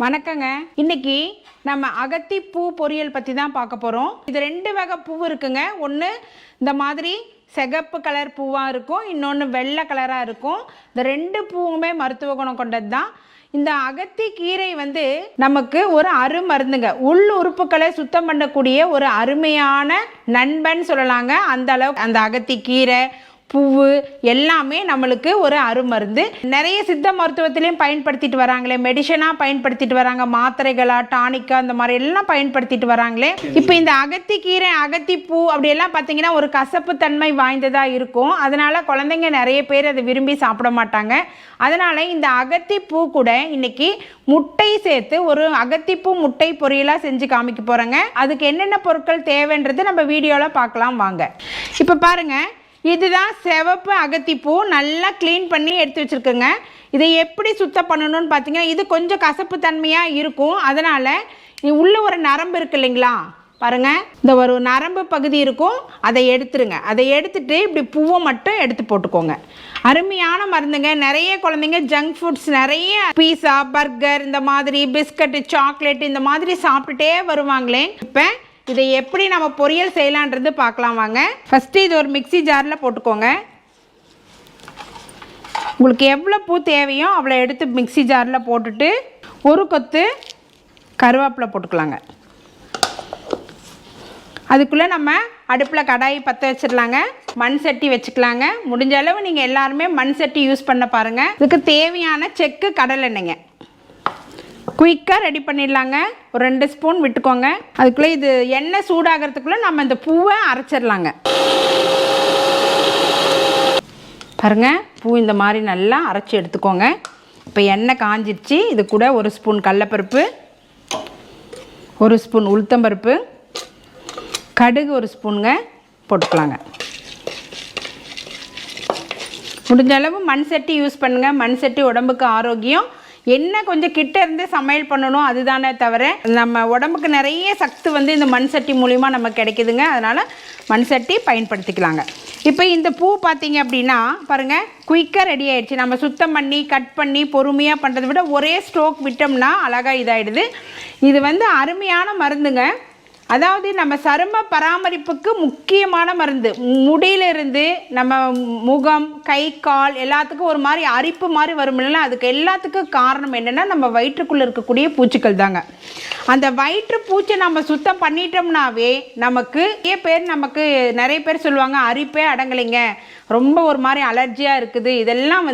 வணக்கங்க. இன்னைக்கு நம்ம அகத்தி பூ பொரியல் பற்றி தான் பார்க்க போகிறோம். இது 2 வகை பூ இருக்குங்க. ஒன்று இந்த மாதிரி சிகப்பு கலர் பூவாக இருக்கும், இன்னொன்று வெள்ளை கலராக இருக்கும். இந்த 2 பூவுமே மருத்துவ குணம் கொண்டது தான். இந்த அகத்தி கீரை நமக்கு ஒரு அருமருந்துங்க. உள் உறுப்புகளை சுத்தம் பண்ணக்கூடிய ஒரு அருமையான நண்பன் சொல்லலாங்க. அந்த அளவுக்கு அந்த அகத்தி கீரை பூவு எல்லாமே நம்மளுக்கு ஒரு அருமருந்து. நிறைய சித்த மருத்துவத்திலையும் பயன்படுத்திட்டு வராங்களே, மெடிசனாக பயன்படுத்திட்டு வராங்க, மாத்திரைகளா டானிக்கா அந்த மாதிரி எல்லாம் பயன்படுத்திட்டு வராங்களே. இப்போ இந்த அகத்தி கீரை அகத்தி பூ அப்படியெல்லாம் பார்த்தீங்கன்னா ஒரு கசப்பு தன்மை வாய்ந்ததாக இருக்கும். அதனால குழந்தைங்க நிறைய பேர் அதை விரும்பி சாப்பிட மாட்டாங்க. அதனால இந்த அகத்தி பூ கூட இன்னைக்கு முட்டை சேர்த்து ஒரு அகத்திப்பூ முட்டை பொரியலாக செஞ்சு காமிக்க போகிறேங்க. அதுக்கு என்னென்ன பொருட்கள் தேவைன்றது நம்ம வீடியோவில் பார்க்கலாம் வாங்க. இப்போ பாருங்கள், இதுதான் சிவப்பு அகத்திப்பூ. நல்லா க்ளீன் பண்ணி எடுத்து வச்சுருக்குங்க. இதை எப்படி சுத்தம் பண்ணணும்னு பார்த்தீங்கன்னா, இது கொஞ்சம் கசப்பு தன்மையாக இருக்கும். அதனால் உள்ள ஒரு நரம்பு இருக்குது இல்லைங்களா, பாருங்கள், இந்த ஒரு நரம்பு பகுதி இருக்கும், அதை எடுத்துருங்க. அதை எடுத்துட்டு இப்படி பூவை மட்டும் எடுத்து போட்டுக்கோங்க. அருமையான மருந்துங்க. நிறைய குழந்தைங்க ஜங்க் ஃபுட்ஸ், நிறைய பீஸா பர்கர் இந்த மாதிரி பிஸ்கட்டு சாக்லேட் இந்த மாதிரி சாப்பிட்டுட்டே வருவாங்களே. இப்போ இதை எப்படி நம்ம பொரியல் செய்யலான்றது பார்க்கலாம் வாங்க. ஃபஸ்ட்டு இது ஒரு மிக்ஸி ஜாரில் போட்டுக்கோங்க. உங்களுக்கு எவ்வளோ பூ தேவையோ அவ்வளோ எடுத்து மிக்ஸி ஜாரில் போட்டுட்டு ஒரு கொத்து கருவேப்பிலை போட்டுக்கலாங்க. அதுக்குள்ளே நம்ம அடுப்பில் கடாயி பற்ற வச்சிடலாங்க. மண் சட்டி வச்சுக்கலாங்க. முடிஞ்ச அளவு நீங்கள் எல்லாருமே மண் சட்டி யூஸ் பண்ண பாருங்கள். இதுக்கு தேவையான செக்கு கடலை எண்ணெய்ங்க குயிக்காக ரெடி பண்ணிடலாங்க. ஒரு 2 ஸ்பூன் விட்டுக்கோங்க. அதுக்குள்ளே இது எண்ணெய் சூடாகிறதுக்குள்ளே நம்ம இந்த பூவை அரைச்சிடலாங்க. பாருங்க, பூ இந்த மாதிரி நல்லா அரைச்சி எடுத்துக்கோங்க. இப்போ எண்ணெய் காஞ்சிடுச்சு. இது கூட 1 ஸ்பூன் கடலைப்பருப்பு, 1 ஸ்பூன் உளுத்தம்பருப்பு, கடுகு 1 ஸ்பூனுங்க போட்டுக்கலாங்க. முடிஞ்ச அளவு மண் சட்டி யூஸ் பண்ணுங்கள். மண் சட்டி உடம்புக்கு ஆரோக்கியம். என்ன கொஞ்சம் கிட்ட இருந்து சமையல் பண்ணணும், அதுதானே தவிர நம்ம உடம்புக்கு நிறைய சக்தி இந்த மண் சட்டி மூலிமா நமக்கு கிடைக்குதுங்க. அதனால் மண் சட்டி பயன்படுத்திக்கலாங்க. இப்போ இந்த பூ பார்த்தீங்க அப்படின்னா பாருங்கள், குயிக்காக ரெடி ஆகிடுச்சு. நம்ம சுத்தம் பண்ணி கட் பண்ணி பொறுமையாக பண்ணுறதை விட ஒரே ஸ்ட்ரோக் விட்டோம்னா அழகாக இதாகிடுது. இது அருமையான மருந்துங்க. அதாவது நம்ம சரும பராமரிப்புக்கு முக்கியமான மருந்து. முடியிலிருந்து நம்ம முகம் கை கால் எல்லாத்துக்கும் ஒரு மாதிரி அரிப்பு மாதிரி வரும் இல்லைன்னா, அதுக்கு எல்லாத்துக்கும் காரணம் என்னென்னா நம்ம வயிற்றுக்குள்ளே இருக்கக்கூடிய பூச்சிகள் தாங்க. அந்த வயிற்று பூச்சை நம்ம சுத்தம் பண்ணிட்டோம்னாவே நமக்கு நிறைய பேர் சொல்லுவாங்க அரிப்பே அடங்கலைங்க, ரொம்ப ஒரு மாதிரி அலர்ஜியாக இருக்குது. இதெல்லாம்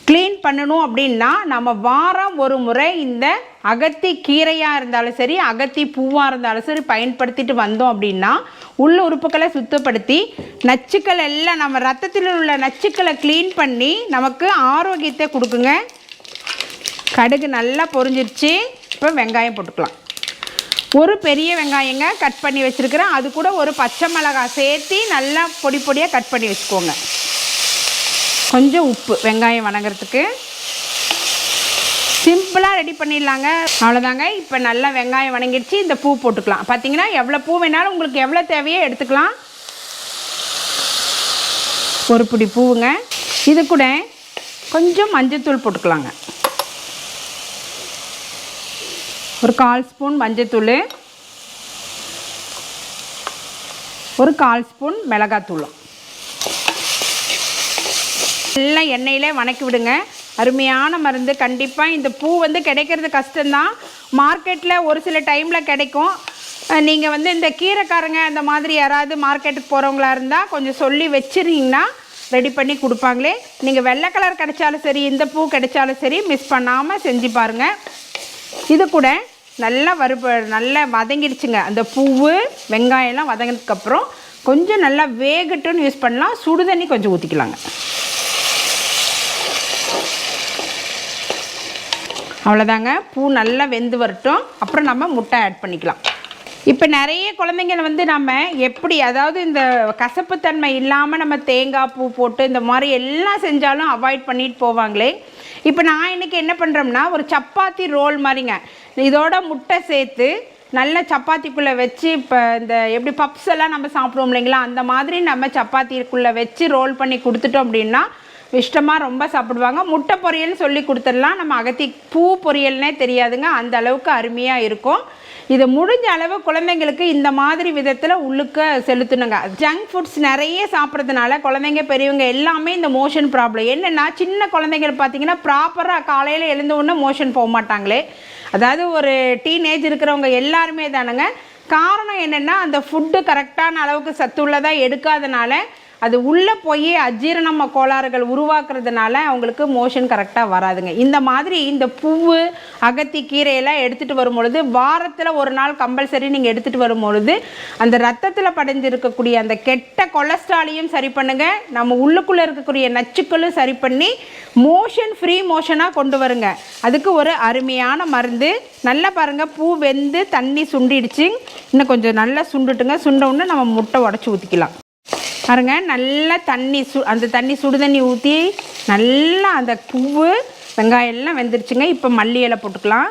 க்ளீன் பண்ணணும் அப்படின்னா நம்ம வாரம் ஒரு முறை இந்த அகத்தி கீரையாக இருந்தாலும் சரி அகத்தி பூவாக இருந்தாலும் சரி பயன்படுத்திட்டு வந்தோம் அப்படின்னா உள்ள உறுப்புகளை சுத்தப்படுத்தி நச்சுக்கள் எல்லாம் நம்ம ரத்தத்தில் உள்ள நச்சுக்களை க்ளீன் பண்ணி நமக்கு ஆரோக்கியத்தை கொடுக்குங்க. கடுகு நல்லா பொரிஞ்சிருச்சு. இப்போ வெங்காயம் போட்டுக்கலாம். ஒரு பெரிய வெங்காயங்க கட் பண்ணி வச்சுருக்கிறேன். அது கூட ஒரு பச்சை மிளகாய் சேர்த்து நல்லா பொடி பொடியாக கட் பண்ணி வச்சுக்கோங்க. கொஞ்சம் உப்பு வெங்காயம் வணங்குறதுக்கு. சிம்பிளாக ரெடி பண்ணிடலாங்க. அவ்வளோதாங்க. இப்போ நல்லா வெங்காயம் வணங்கிடுச்சு. இந்த பூ போட்டுக்கலாம். பார்த்தீங்கன்னா எவ்வளோ பூ வேணாலும் உங்களுக்கு எவ்வளோ தேவையோ எடுத்துக்கலாம். ஒரு பிடி பூவுங்க. இது கூட கொஞ்சம் மஞ்சத்தூள் போட்டுக்கலாங்க. ஒரு 1/4 ஸ்பூன் மஞ்சத்தூள், ஒரு 1/4 ஸ்பூன் மிளகாத்தூளும் எல்லாம் எண்ணெயிலே வணக்கி விடுங்க. அருமையான மருந்து. கண்டிப்பாக இந்த பூ கிடைக்கிறது கஷ்டம்தான். மார்க்கெட்டில் ஒரு சில டைமில் கிடைக்கும். நீங்கள் இந்த கீரைக்காரங்க அந்த மாதிரி யாராவது மார்க்கெட்டுக்கு போகிறவங்களா இருந்தால் கொஞ்சம் சொல்லி வச்சுருந்தீங்கன்னா ரெடி பண்ணி கொடுப்பாங்களே. நீங்கள் வெள்ளை கலர் கிடைச்சாலும் சரி இந்த பூ கிடைச்சாலும் சரி மிஸ் பண்ணாமல் செஞ்சு பாருங்கள். இது கூட நல்லா நல்லா வதங்கிடுச்சுங்க. அந்த பூவு வெங்காயம்லாம் வதங்கினதுக்கப்புறம் கொஞ்சம் நல்லா வேகட்டுன்னு யூஸ் பண்ணலாம். சுடு தண்ணி கொஞ்சம் ஊற்றிக்கலாங்க. அவ்வளோதாங்க. பூ நல்லா வெந்து வரட்டும். அப்புறம் நம்ம முட்டை ஆட் பண்ணிக்கலாம். இப்போ நிறைய குழந்தைங்க நம்ம எப்படி, அதாவது இந்த கசப்புத்தன்மை இல்லாமல் நம்ம தேங்காய் பூ போட்டு இந்த மாதிரி எல்லாம் செஞ்சாலும் அவாய்ட் பண்ணிட்டு போவாங்களே. இப்போ நான் இன்றைக்கி என்ன பண்ணுறோம்னா ஒரு சப்பாத்தி ரோல் மாதிரிங்க. இதோட முட்டை சேர்த்து நல்ல சப்பாத்திக்குள்ளே வச்சு, இப்போ இந்த எப்படி பப்ஸ் எல்லாம் நம்ம சாப்பிடுவோம் இல்லைங்களா, அந்த மாதிரி நம்ம சப்பாத்திக்குள்ளே வச்சு ரோல் பண்ணி கொடுத்துட்டோம் அப்படின்னா இஷ்டமாக ரொம்ப சாப்பிடுவாங்க. முட்டை பொரியல்னு சொல்லி கொடுத்துடலாம். நம்ம அகத்தி பூ பொரியல்னே தெரியாதுங்க, அந்த அளவுக்கு அருமையாக இருக்கும். இது முடிஞ்ச அளவு குழந்தைங்களுக்கு இந்த மாதிரி விதத்தில் உள்ளுக்க செலுத்தணுங்க. ஜங்க் ஃபுட்ஸ் நிறைய சாப்பிட்றதுனால குழந்தைங்க பெரியவங்க எல்லாமே இந்த மோஷன் ப்ராப்ளம். என்னென்னா சின்ன குழந்தைங்கள் பார்த்திங்கன்னா ப்ராப்பராக காலையில் எழுந்த உடனே மோஷன் போக மாட்டாங்களே, அதாவது ஒரு டீனேஜ் இருக்கிறவங்க எல்லாருமே தானுங்க. காரணம் என்னென்னா அந்த ஃபுட்டு கரெக்டான அளவுக்கு சத்துள்ளதாக எடுக்காதனால அது உள்ளே போய் அஜீரண கோளாறுகள் உருவாக்குறதுனால அவங்களுக்கு மோஷன் கரெக்டாக வராதுங்க. இந்த மாதிரி இந்த பூவு அகத்தி கீரையெல்லாம் எடுத்துகிட்டு வரும்பொழுது வாரத்தில் ஒரு நாள் கம்பல்சரி நீங்கள் எடுத்துகிட்டு வரும்பொழுது அந்த ரத்தத்தில் படைஞ்சிருக்கக்கூடிய அந்த கெட்ட கொலஸ்ட்ராலையும் சரி பண்ணுங்க, நம்ம உள்ளுக்குள்ளே இருக்கக்கூடிய நச்சுக்களும் சரி பண்ணி மோஷன் ஃப்ரீ மோஷனாக கொண்டு வருங்க. அதுக்கு ஒரு அருமையான மருந்து. நல்லா பாருங்கள், பூ வெந்து தண்ணி சுண்டிடுச்சு. இன்னும் கொஞ்சம் நல்லா சுண்டுட்டுங்க. சுண்டவுடனே நம்ம முட்டை உடச்சி ஊற்றிக்கலாம். பாருங்க, நல்லா தண்ணி அந்த தண்ணி சுடு தண்ணி ஊற்றி நல்லா அந்த பூவு வெங்காயம் எல்லாம் வெந்துருச்சுங்க. இப்போ மல்லி இலை போட்டுக்கலாம்.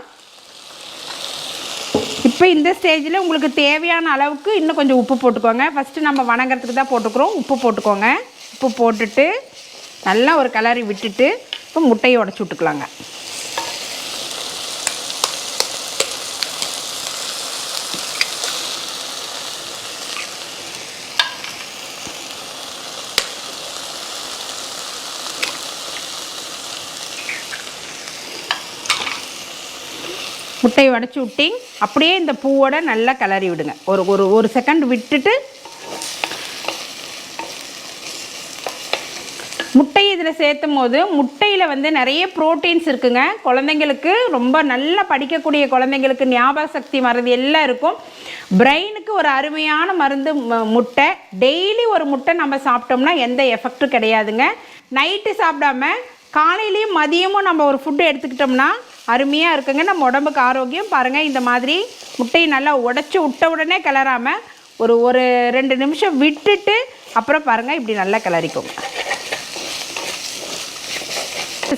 இப்போ இந்த ஸ்டேஜில் உங்களுக்கு தேவையான அளவுக்கு இன்னும் கொஞ்சம் உப்பு போட்டுக்கோங்க. ஃபஸ்ட்டு நம்ம வணங்குறதுக்கு தான் போட்டுக்கிறோம். உப்பு போட்டுக்கோங்க. உப்பு போட்டுட்டு நல்லா ஒரு கிளறி விட்டுட்டு இப்போ முட்டையை உடச்சி விட்டுக்கலாங்க. முட்டையை உடச்சி விட்டி அப்படியே இந்த பூவோட நல்லா கிளறி விடுங்க. ஒரு செகண்ட் விட்டுட்டு முட்டையை இதில் சேர்த்தும் போது முட்டையில் வந்து நிறைய ப்ரோட்டீன்ஸ் இருக்குங்க. குழந்தைங்களுக்கு ரொம்ப நல்லா படிக்கக்கூடிய குழந்தைங்களுக்கு ஞாபக சக்தி மருந்து எல்லாம் இருக்கும். பிரெயினுக்கு ஒரு அருமையான மருந்து முட்டை. டெய்லி ஒரு முட்டை நம்ம சாப்பிட்டோம்னா எந்த எஃபெக்டும் கிடையாதுங்க. நைட்டு சாப்பிடாம காலையிலையும் மதியமும் நம்ம ஒரு ஃபுட்டு எடுத்துக்கிட்டோம்னா அருமையாக இருக்குங்க. நம்ம உடம்புக்கு ஆரோக்கியம். பாருங்கள், இந்த மாதிரி முட்டையை நல்லா உடச்சி விட்ட உடனே கிளறாமல் ஒரு 2 நிமிஷம் விட்டுட்டு அப்புறம் பாருங்கள் இப்படி நல்லா கிளறிக்கோங்க.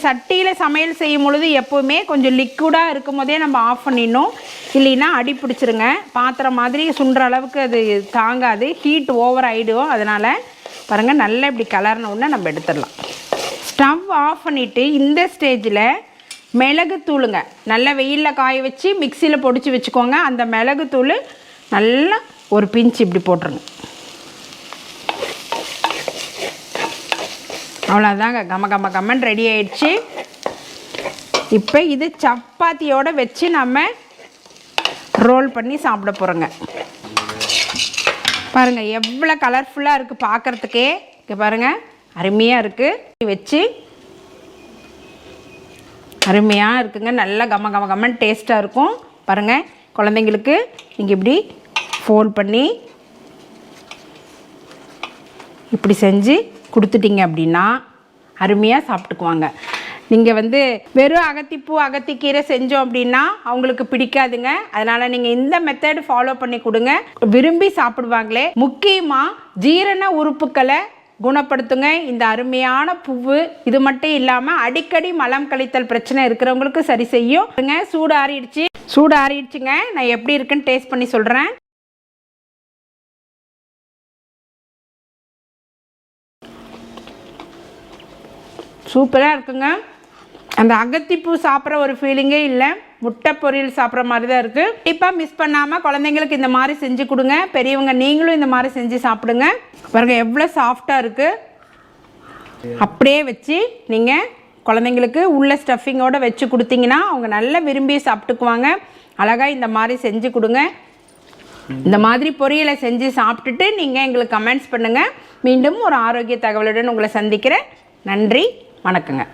சட்டியில் சமையல் செய்யும் பொழுது எப்போவுமே கொஞ்சம் லிக்விடாக இருக்கும் போதே நம்ம ஆஃப் பண்ணிடணும். இல்லைன்னா அடி பிடிச்சிருங்க. பாத்திரம் மாதிரி சுண்டுற அளவுக்கு அது தாங்காது, ஹீட் ஓவர் ஆகிடும். அதனால் பாருங்கள், நல்லா இப்படி கிளறின உடனே நம்ம எடுத்துடலாம். ஸ்டவ் ஆஃப் பண்ணிவிட்டு இந்த ஸ்டேஜில் மிளகுத்தூளுங்க நல்லா வெயிலில் காய வச்சு மிக்சியில் பொடிச்சு வச்சுக்கோங்க. அந்த மிளகுத்தூள் நல்லா ஒரு பிஞ்சு இப்படி போட்டுருங்க. அவ்வளோதாங்க, கம்மன் ரெடி ஆயிடுச்சு. இப்போ இது சப்பாத்தியோடு வச்சு நம்ம ரோல் பண்ணி சாப்பிட போகிறோங்க. பாருங்கள் எவ்வளோ கலர்ஃபுல்லாக இருக்குது பார்க்குறதுக்கே. இங்கே பாருங்கள், அருமையாக இருக்குது. வச்சு அருமையாக இருக்குங்க. நல்லா கம்மன் டேஸ்ட்டாக இருக்கும். பாருங்கள், குழந்தைங்களுக்கு நீங்கள் இப்படி ஃபோல்ட் பண்ணி இப்படி செஞ்சு கொடுத்துட்டிங்க அப்படின்னா அருமையாக சாப்பிட்டுக்குவாங்க. நீங்கள் வந்து வெறும் அகத்திப்பூ அகத்திக்கீரை செஞ்சோம் அப்படின்னா அவங்களுக்கு பிடிக்காதுங்க. அதனால் நீங்கள் இந்த மெத்தட் ஃபாலோ பண்ணி கொடுங்க, விரும்பி சாப்பிடுவாங்களே. முக்கியமாக ஜீரண உறுப்புக்களை குணப்படுத்துங்க இந்த அருமையான பூவு. இது மட்டும் இல்லாமல் அடிக்கடி மலம் கழித்தல் பிரச்சனை இருக்கிறவங்களுக்கு சரி செய்யும். சூடு ஆறிடுச்சுங்க. நான் எப்படி இருக்குன்னு டேஸ்ட் பண்ணி சொல்கிறேன். சூப்பராக இருக்குங்க. அந்த அகத்திப்பூ சாப்பிட்ற ஒரு ஃபீலிங்கே இல்லை, முட்டை பொரியல் சாப்பிட்ற மாதிரி தான் இருக்குது. கண்டிப்பாக மிஸ் பண்ணாமல் குழந்தைங்களுக்கு இந்த மாதிரி செஞ்சு கொடுங்க. பெரியவங்க நீங்களும் இந்த மாதிரி செஞ்சு சாப்பிடுங்க. பாருங்க எவ்வளோ சாஃப்டாக இருக்குது. அப்படியே வச்சு நீங்கள் குழந்தைங்களுக்கு உள்ள ஸ்டஃபிங்கோடு வச்சு கொடுத்தீங்கன்னா அவங்க நல்லா விரும்பி சாப்பிட்டுக்குவாங்க. அழகாக இந்த மாதிரி செஞ்சு கொடுங்க. இந்த மாதிரி பொரியலை செஞ்சு சாப்பிட்டுட்டு நீங்கள் எங்களுக்கு கமெண்ட்ஸ் பண்ணுங்கள். மீண்டும் ஒரு ஆரோக்கிய தகவலுடன் உங்களை சந்திக்கிறேன். நன்றி, வணக்கங்க.